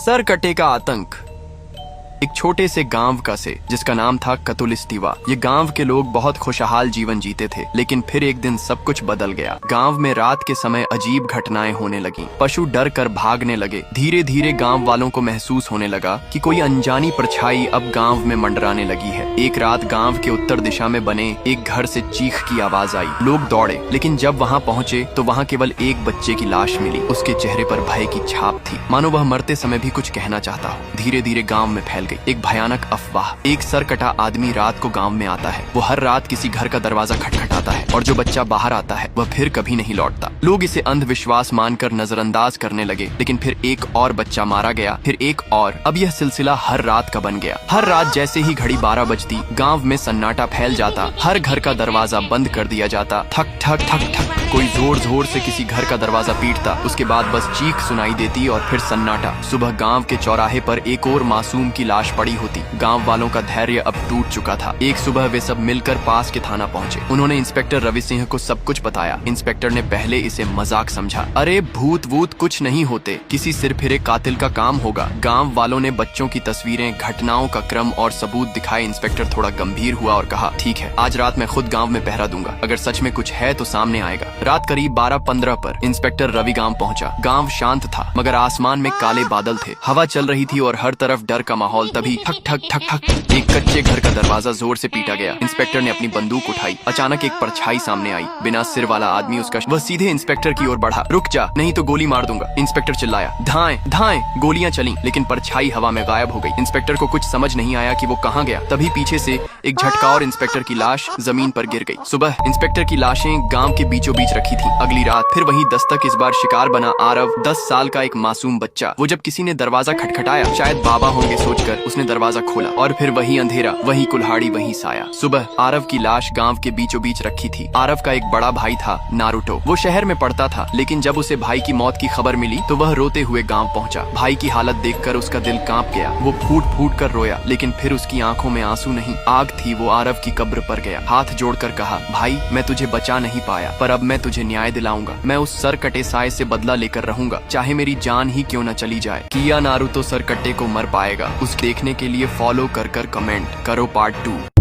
सरकटे का आतंक। एक छोटे से गांव का से जिसका नाम था कतुलिस्तीवा। ये गांव के लोग बहुत खुशहाल जीवन जीते थे, लेकिन फिर एक दिन सब कुछ बदल गया। गांव में रात के समय अजीब घटनाएं होने लगी। पशु डर कर भागने लगे। धीरे धीरे गांव वालों को महसूस होने लगा कि कोई अनजानी परछाई अब गांव में मंडराने लगी है। एक रात गांव के उत्तर दिशा में बने एक घर से चीख की आवाज आई। लोग दौड़े, लेकिन जब वहां पहुंचे तो वहां केवल एक बच्चे की लाश मिली। उसके चेहरे पर भय की छाप थी, मानो वह मरते समय भी कुछ कहना चाहता हो। धीरे धीरे गांव में फैल गई एक भयानक अफवाह। एक सरकटा आदमी रात को गांव में आता है। वो हर रात किसी घर का दरवाजा खटखटाता है और जो बच्चा बाहर आता है वह फिर कभी नहीं लौटता। लोग इसे अंधविश्वास मानकर नजरअंदाज करने लगे, लेकिन फिर एक और बच्चा मारा गया, फिर एक और। अब यह सिलसिला हर रात का बन गया। हर रात जैसे ही घड़ी 12 बजती, गांव में सन्नाटा फैल जाता। हर घर का दरवाजा बंद कर दिया जाता। ठक ठक ठक ठक कोई जोर जोर से किसी घर का दरवाजा पीटता। उसके बाद बस चीख सुनाई देती और फिर सन्नाटा। सुबह गांव के चौराहे पर एक और मासूम की लाश पड़ी होती। गांव वालों का धैर्य अब टूट चुका था। एक सुबह वे सब मिलकर पास के थाना पहुंचे। उन्होंने इंस्पेक्टर रवि सिंह को सब कुछ बताया। इंस्पेक्टर ने पहले इसे मजाक समझा। अरे भूत वूत कुछ नहीं होते, किसी सिरफिरे कातिल का काम होगा। गांव वालों ने बच्चों की तस्वीरें, घटनाओं का क्रम और सबूत दिखाए। इंस्पेक्टर थोड़ा गंभीर हुआ और कहा, ठीक है, आज रात मैं खुद गाँव में पहरा दूंगा। अगर सच में कुछ है तो सामने आएगा। रात करीब 12:15 पर इंस्पेक्टर रवि गांव पहुंचा। गांव शांत था, मगर आसमान में काले बादल थे। हवा चल रही थी और हर तरफ डर का माहौल। तभी ठक ठक ठक ठक एक कच्चे घर का दरवाजा जोर से पीटा गया। इंस्पेक्टर ने अपनी बंदूक उठाई। अचानक एक परछाई सामने आई। बिना सिर वाला आदमी उसका वह सीधे इंस्पेक्टर की ओर बढ़ा। रुक जा, नहीं तो गोली मार दूंगा। इंस्पेक्टर चिल्लाया। धाएं धाएं। गोलियां चली, लेकिन परछाई हवा में गायब हो गई। इंस्पेक्टर को कुछ समझ नहीं आया कि वो कहाँ गया। तभी पीछे से एक झटका और इंस्पेक्टर की लाश जमीन पर गिर गई। सुबह इंस्पेक्टर की लाशें गांव के बीचों बीच रखी थी। अगली रात फिर वही दस्तक। इस बार शिकार बना आरव, 10 साल का एक मासूम बच्चा। वो जब किसी ने दरवाजा खटखटाया, शायद बाबा होंगे सोचकर, उसने दरवाजा खोला और फिर वही अंधेरा, वही कुल्हाड़ी, वही साया। सुबह आरव की लाश गांव के बीचों बीच रखी थी। आरव का एक बड़ा भाई था, नारुतो। वो शहर में पढ़ता था, लेकिन जब उसे भाई की मौत की खबर मिली तो वह रोते हुए गांव पहुंचा। भाई की हालत देखकर उसका दिल कांप गया। वो फूट फूट कर रोया, लेकिन फिर उसकी आंखों में आंसू नहीं, आग थी। वो आरव की कब्र पर गया, हाथ जोड़कर कहा, भाई मैं तुझे बचा नहीं पाया, पर अब मैं तुझे न्याय दिलाऊंगा। मैं उस सरकटे साए से बदला लेकर रहूंगा, चाहे मेरी जान ही क्यों न चली जाए। किया नारुतो सरकटे को मर पाएगा। उस देखने के लिए फॉलो कर कमेंट करो पार्ट 2।